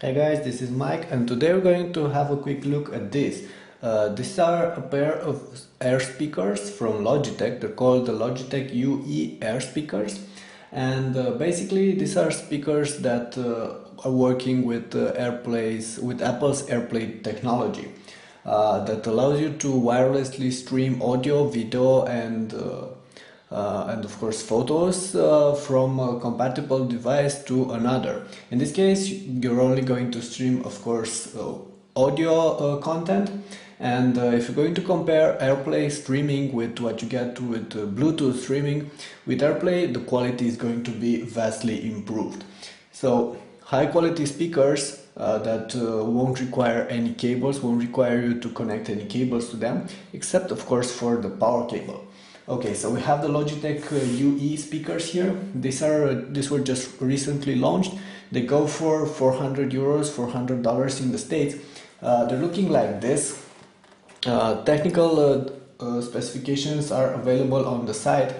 Hey guys, this is Mike, and today we're going to have a quick look at this. These are a pair of air speakers from Logitech. They're called the Logitech UE Air Speakers, and basically these are speakers that are working with with Apple's Airplay technology that allows you to wirelessly stream audio, video, and of course photos from a compatible device to another. In this case, you're only going to stream, of course, audio content, and if you're going to compare Airplay streaming with what you get with Bluetooth streaming, with Airplay the quality is going to be vastly improved. So high quality speakers that won't require any cables, won't require you to connect any cables to them, except of course for the power cable. Okay, so we have the Logitech UE speakers here. These were just recently launched. They go for 400 euros, $400 in the States. They're looking like this. Technical specifications are available on the site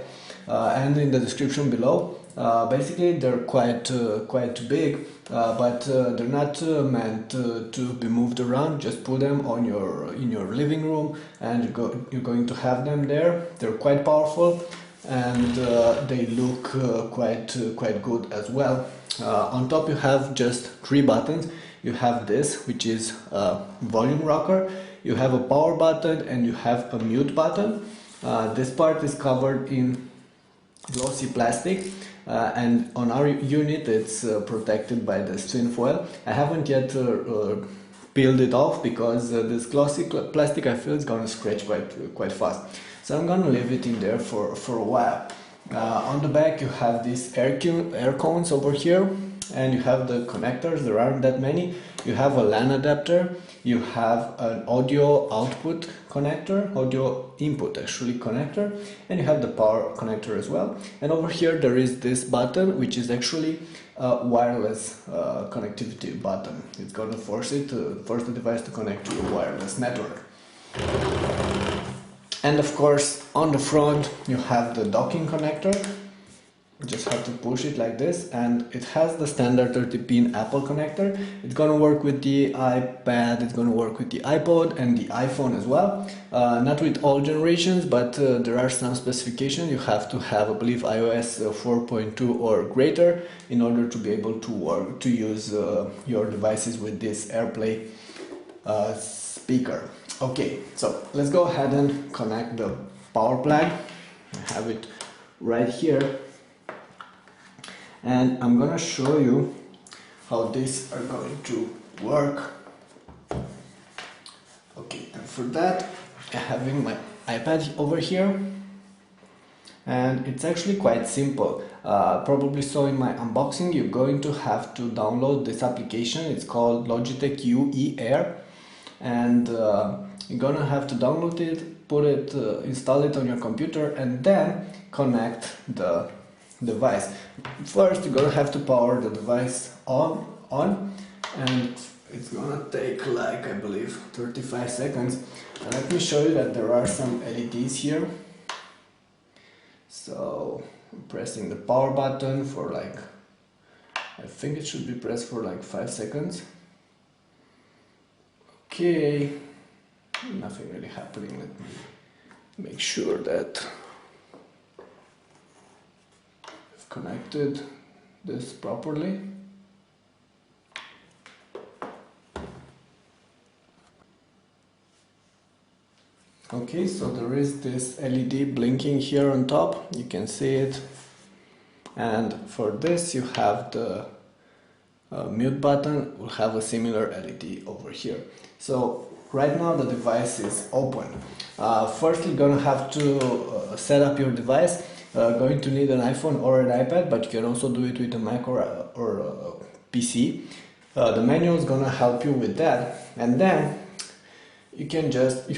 and in the description below. Basically, they're quite big, but they're not meant to be moved around. Just put them on in your living room, and you're going to have them there. They're quite powerful, and they look quite good as well. On top, you have just 3 buttons. You have this, which is a volume rocker. You have a power button, and you have a mute button. This part is covered in glossy plastic, and on our unit it's protected by this tin foil. I haven't yet peeled it off because this glossy plastic, I feel, is gonna scratch quite fast, so I'm gonna leave it in there for a while. On the back you have these air cones over here, and you have the connectors. There aren't that many. You have a LAN adapter, you have an audio output connector, audio input actually connector, and you have the power connector as well. And over here there is this button, which is actually a wireless connectivity button. It's gonna force the device to connect to a wireless network. And of course on the front you have the docking connector. You just have to push it like this, and it has the standard 30-pin Apple connector. It's gonna work with the iPad, it's gonna work with the iPod and the iPhone as well. Not with all generations, but there are some specifications. You have to have, I believe, iOS 4.2 or greater in order to be able to use your devices with this Airplay speaker. Okay, so let's go ahead and connect the power plug. I have it right here. And I'm gonna show you how these are going to work. Okay, and for that I'm having my iPad over here, and it's actually quite simple. Probably saw in my unboxing, you're going to have to download this application. It's called Logitech UE Air, and you're gonna have to download it, install it on your computer, and then connect the device. First you're gonna have to power the device on, and it's gonna take, like, I believe 35 seconds. And let me show you that there are some LEDs here. So I'm pressing the power button for, like, I think it should be pressed for like 5 seconds. Okay, nothing really happening. Let me make sure that connected this properly. Okay, so there is this LED blinking here on top, you can see it, and for this you have the mute button, will have a similar LED over here. So right now the device is open. First you're gonna have to set up your device. Going to need an iPhone or an iPad, but you can also do it with a Mac or a PC. The manual is gonna help you with that, and then you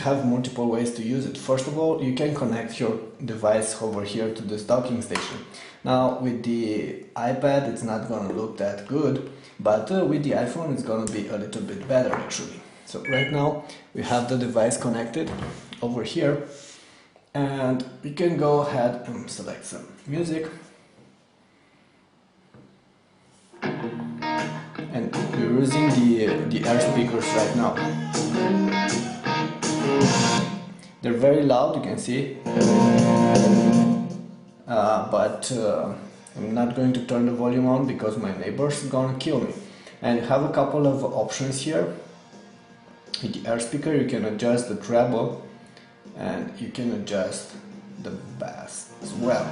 have multiple ways to use it. First of all, you can connect your device over here to this docking station. Now with the iPad it's not gonna look that good, but with the iPhone it's gonna be a little bit better actually. So right now we have the device connected over here, and we can go ahead and select some music, and we're using the air speakers right now. They're very loud, you can see, but I'm not going to turn the volume on because my neighbor's gonna kill me. And you have a couple of options here. With the air speaker you can adjust the treble and you can adjust the bass as well.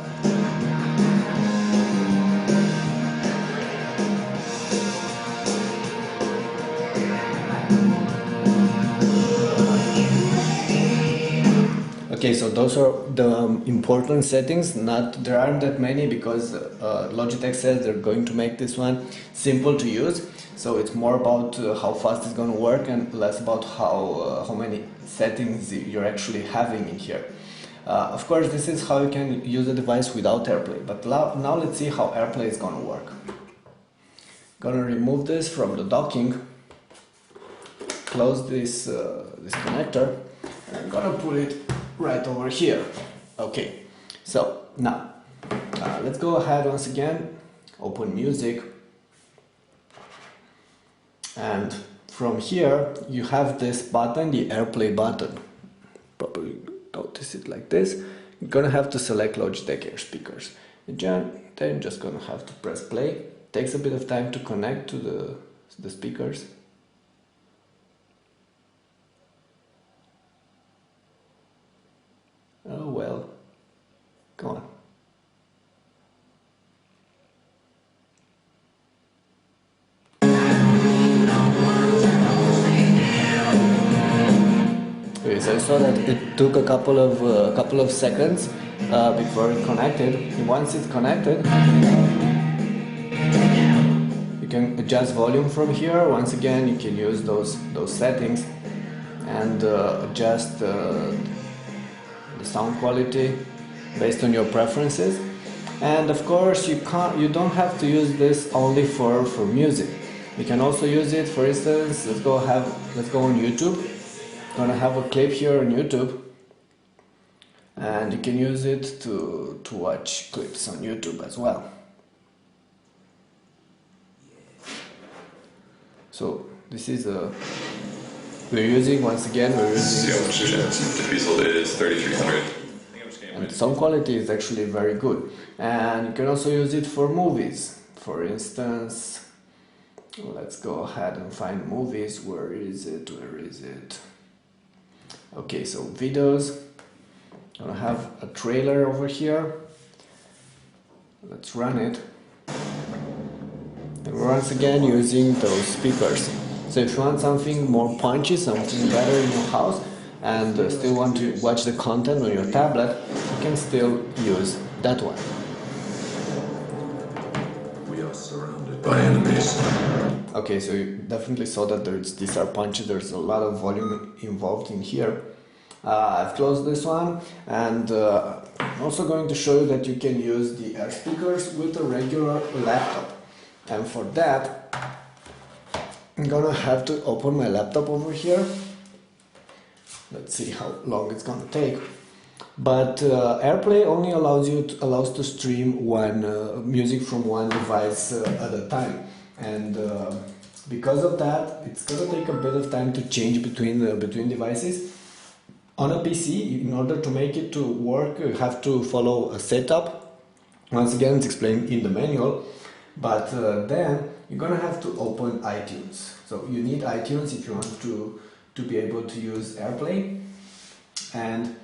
Okay, so those are the important settings. There aren't that many because Logitech says they're going to make this one simple to use. So it's more about how fast it's going to work and less about how many settings you're actually having in here. Of course, this is how you can use the device without Airplay. But now let's see how Airplay is going to work. Gonna remove this from the docking, close this connector, and I'm gonna put it right over here. Okay, so now let's go ahead once again, open music, and from here you have this button, the Airplay button. Probably notice it like this. You're gonna have to select Logitech Air Speakers, and then you're just gonna have to press play. Takes a bit of time to connect to the speakers. Oh well, come on. Okay, so I saw that it took a couple of seconds before it connected. And once it's connected, you can adjust volume from here. Once again, you can use those settings and adjust the sound quality based on your preferences. And of course, you don't have to use this only for music. You can also use it, for instance, let's go on YouTube. I'm gonna have a clip here on YouTube, and you can use it to watch clips on YouTube as well. So this is we're using Diffusal is 3300. and the sound quality is actually very good. And you can also use it for movies. For instance, let's go ahead and find movies. Where is it? Okay, so videos. I'm gonna have a trailer over here. Let's run it. And once again using those speakers. So if you want something more punchy, something better in your house, and still want to watch the content on your tablet, you can still use that one. We are surrounded by enemies. Okay, so you definitely saw that these are punchy, there's a lot of volume involved in here. I've closed this one, and I'm also going to show you that you can use the air speakers with a regular laptop. And for that, I'm gonna have to open my laptop over here. Let's see how long it's gonna take. But Airplay only allows to stream music from one device at a time, and because of that, it's gonna take a bit of time to change between devices. On a PC, in order to make it to work, you have to follow a setup. Once again, it's explained in the manual. But then you're gonna have to open iTunes. So you need iTunes if you want to be able to use Airplay. And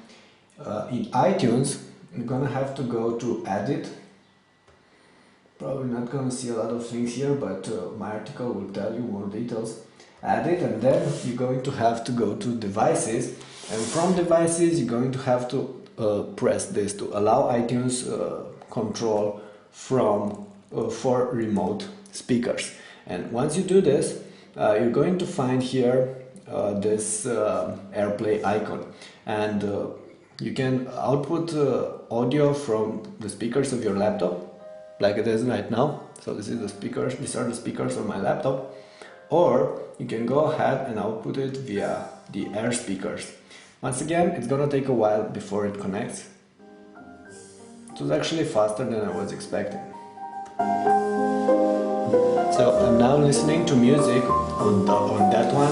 in iTunes, you're gonna have to go to Edit. Probably not gonna see a lot of things here, but my article will tell you more details. Edit, and then you're going to have to go to Devices. And from Devices, you're going to have to press this to allow iTunes control for remote speakers. And once you do this, you're going to find here this Airplay icon, and you can output audio from the speakers of your laptop, like it is right now. So these are the speakers on my laptop, or you can go ahead and output it via the air speakers. Once again, it's gonna take a while before it connects. It was actually faster than I was expecting. So I'm now listening to music on that one.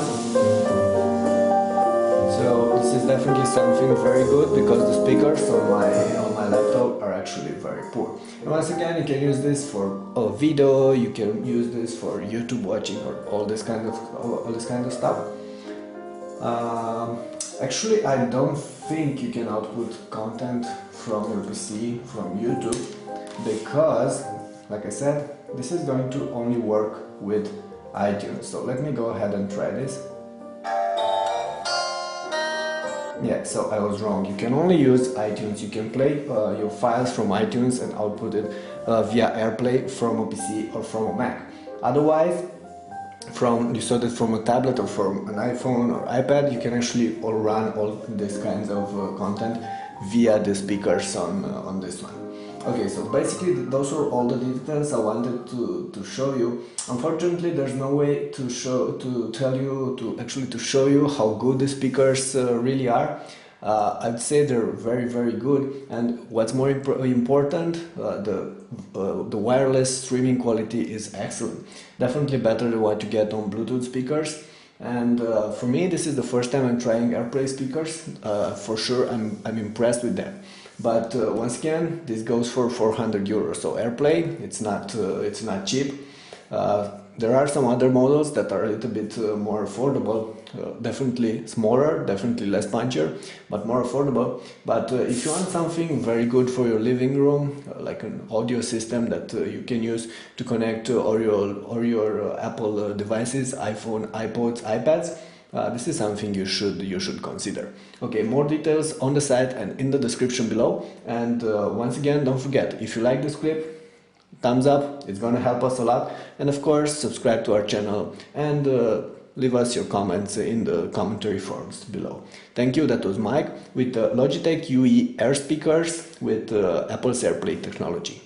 So this is definitely something very good because the speakers on my laptop are actually very poor. And once again, you can use this for a video, you can use this for YouTube watching or all this kind of stuff. Actually, I don't think you can output content from your PC, from YouTube, because, like I said, this is going to only work with iTunes. So let me go ahead and try this. Yeah, so I was wrong. You can only use iTunes. You can play your files from iTunes and output it via Airplay from a PC or from a Mac. Otherwise, you saw that from a tablet or from an iPhone or iPad, you can actually run all these kinds of content via the speakers on this one. Okay, so basically those are all the details I wanted to show you. Unfortunately, there's no way to show you how good the speakers really are. I'd say they're very, very good, and what's more important, the wireless streaming quality is excellent. Definitely better than what you get on Bluetooth speakers. And for me, this is the first time I'm trying Airplay speakers. For sure, I'm impressed with them. But once again, this goes for 400 euros. So Airplay, it's not cheap. There are some other models that are a little bit more affordable, definitely smaller, definitely less punchier, but more affordable. But if you want something very good for your living room, like an audio system that you can use to connect all your Apple devices, iPhone, iPods, iPads, this is something you should consider. Okay, more details on the site and in the description below. And once again, don't forget, if you like this clip, thumbs up, it's gonna help us a lot. And of course, subscribe to our channel and leave us your comments in the commentary forums below. Thank you, that was Mike with Logitech UE Air Speakers with Apple's Airplay technology.